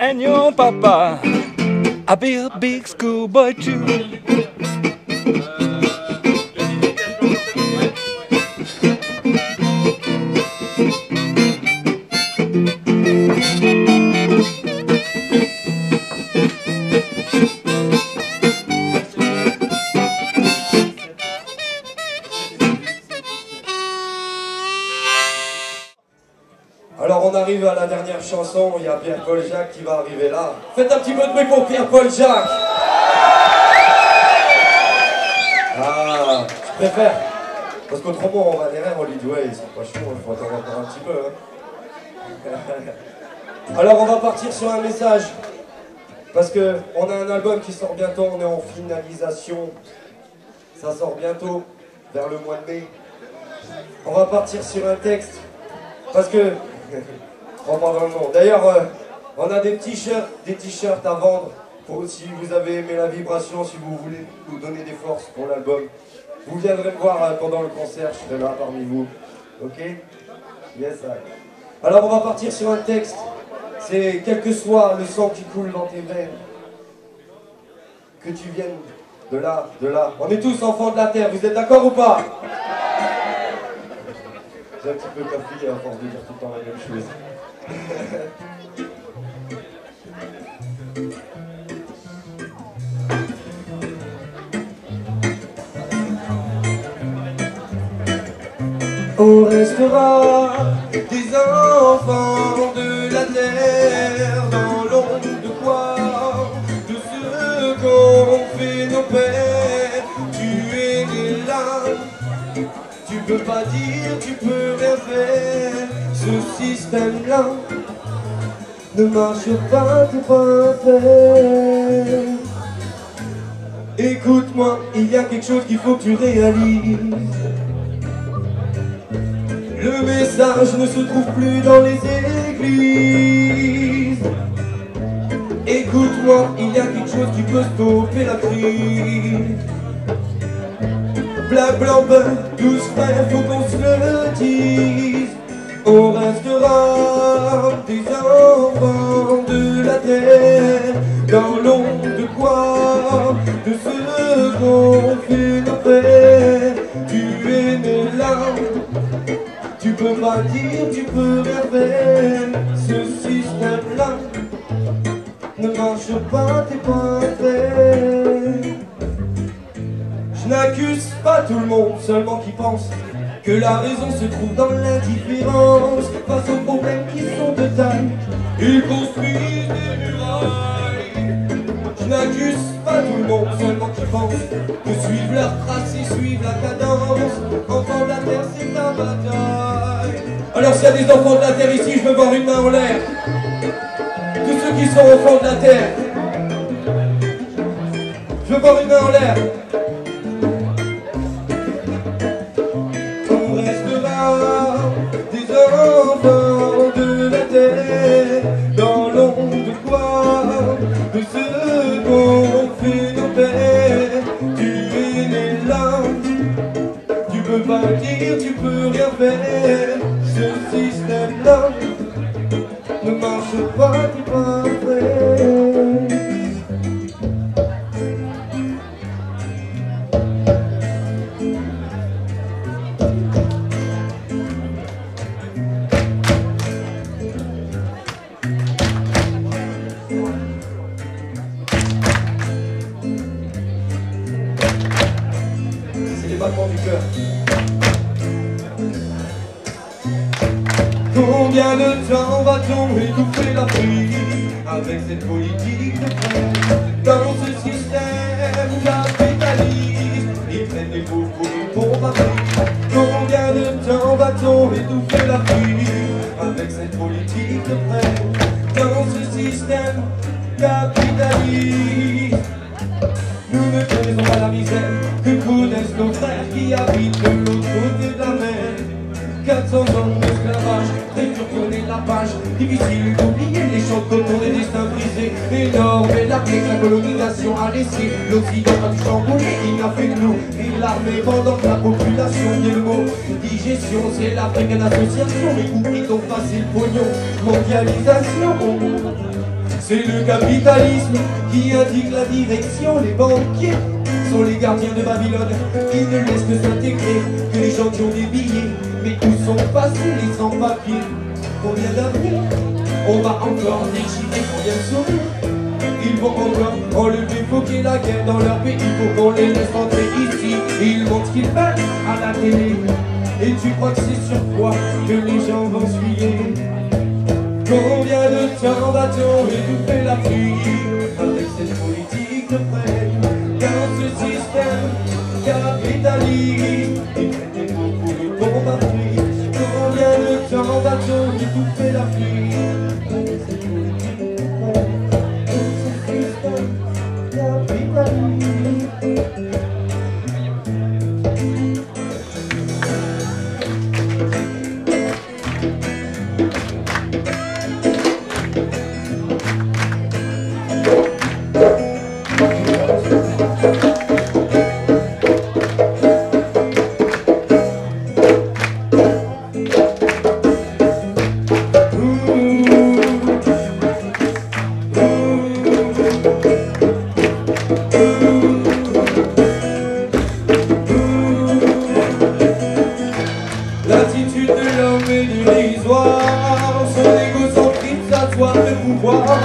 and your papa. I'll be a big schoolboy too. Alors on arrive à la dernière chanson, il y a Pierre-Paul Jacques qui va arriver là. Faites un petit peu de bruit pour Pierre-Paul Jacques. Ah, je préfère. Parce qu'autrement on va derrière, on lui dit ouais ils sont pas chauds, il faut attendre encore un petit peu. Hein. Alors on va partir sur un message. Parce que on a un album qui sort bientôt, on est en finalisation. Ça sort bientôt, vers le mois de mai. On va partir sur un texte. Parce que... on prend dans le nom. D'ailleurs, on a des t-shirts à vendre. Pour, si vous avez aimé la vibration, si vous voulez nous donner des forces pour l'album, vous viendrez me voir pendant le concert, je serai là parmi vous. Ok? Yes, I. Alors on va partir sur un texte. C'est quel que soit le sang qui coule dans tes veines, que tu viennes de là, de là. On est tous enfants de la terre, vous êtes d'accord ou pas? J'ai un petit peu cafouillé à force de dire tout le temps la même chose. On restera des enfants de la terre, dans l'ombre de quoi? De ce qu'ont fait nos pères. Tu es né là, tu peux pas dire, tu peux rien faire. Ce système-là ne marche pas, t'es pas fait. Écoute-moi, il y a quelque chose qu'il faut que tu réalises. Le message ne se trouve plus dans les églises. Écoute-moi, il y a quelque chose qui peut stopper la crise. Black, blanc, blanc, tous frères, faut qu'on se le dise. On restera des enfants de la terre, dans l'ombre de quoi? De ce qu'ont fait nos pères. Tu es né là, tu peux pas dire, tu peux rien faire. Ce système-là ne marche pas, t'es pas fait. Je n'accuse pas tout le monde, seulement qui pense que la raison se trouve dans l'indifférence face aux problèmes qui sont de taille. Ils construisent des murailles. Je n'accuse pas tout le monde, seulement qui pense que suivre leur trace et suivre la cadence. Enfants de la terre, c'est ta bataille. Alors s'il y a des enfants de la terre ici, je veux voir une main en l'air. Tous ceux qui sont enfants de la terre, je veux voir une main en l'air. Des enfants de la terre, dans l'ombre de quoi? De ce qu'ont fait nos pères. Tu es né là, tu peux pas dire, tu peux rien faire. Ce système-là ne marche pas, t'es pas prêt. Du cœur. Combien de temps va-t-on étouffer la pluie avec cette politique de presse? Dans ce système capitaliste, ils prennent les pauvres pour une pompe à fric. Combien de temps va-t-on étouffer la pluie avec cette politique de presse? Dans ce système capitaliste, nous ne connaissons pas la misère que connaissent nos frères qui habitent de l'autre côté de la mer. 400 ans d'esclavage, détourner la page. Difficile d'oublier les champs de coton, des destins brisés. Énorme et l'armée que la colonisation a laissé. L'Occident a tout chamboulé, il n'a fait que nous. Et l'armée pendant que la population y est le mot. Digestion, c'est l'Africaine Association. Les coups qui t'ont passé le pognon. Mondialisation, C'est le capitalisme qui indique la direction. Les banquiers sont les gardiens de Babylone. Ils ne laissent que s'intégrer que les gens qui ont des billets. Mais où sont passés les sans-papiers? Combien d'avenir on va encore déchirer? Combien de sourires ils vont encore enlever, foquer la guerre dans leur pays pour qu'on les laisse entrer ici? Ils montrent ce qu'ils veulent à la télé. Et tu crois que c'est sur quoi que les gens vont se fier? Combien de temps va-t-on étouffer la pluie avec cette politique de près? Dans ce système capitaliste, ils prennent des mots pour une bombe à fruits. Combien de temps va-t-on étouffer la pluie avec cette politique de près? Dans ce système capitaliste. L'attitude de l'homme est dérisoire, son égocentrique, sa soif de pouvoir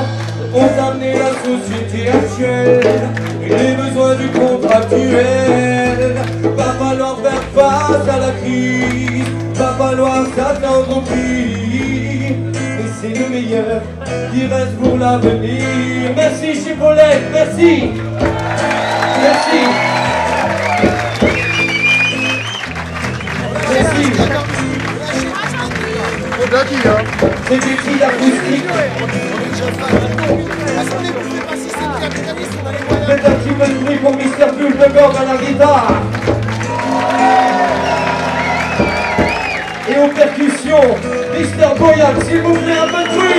ont amené la société actuelle et les besoins du contractuel. Va falloir faire face à la crise, va falloir s'attendre au pire. Mais c'est le meilleur qui reste pour l'avenir. Merci Chipollette, merci. Merci. Merci. C'est des cris d'acoustique. Faites un petit peu de bruit pour Mr. Pulpe de Gorge à la guitare. Et aux percussions, Mr. Boyan, s'il vous plaît, un peu de bruit.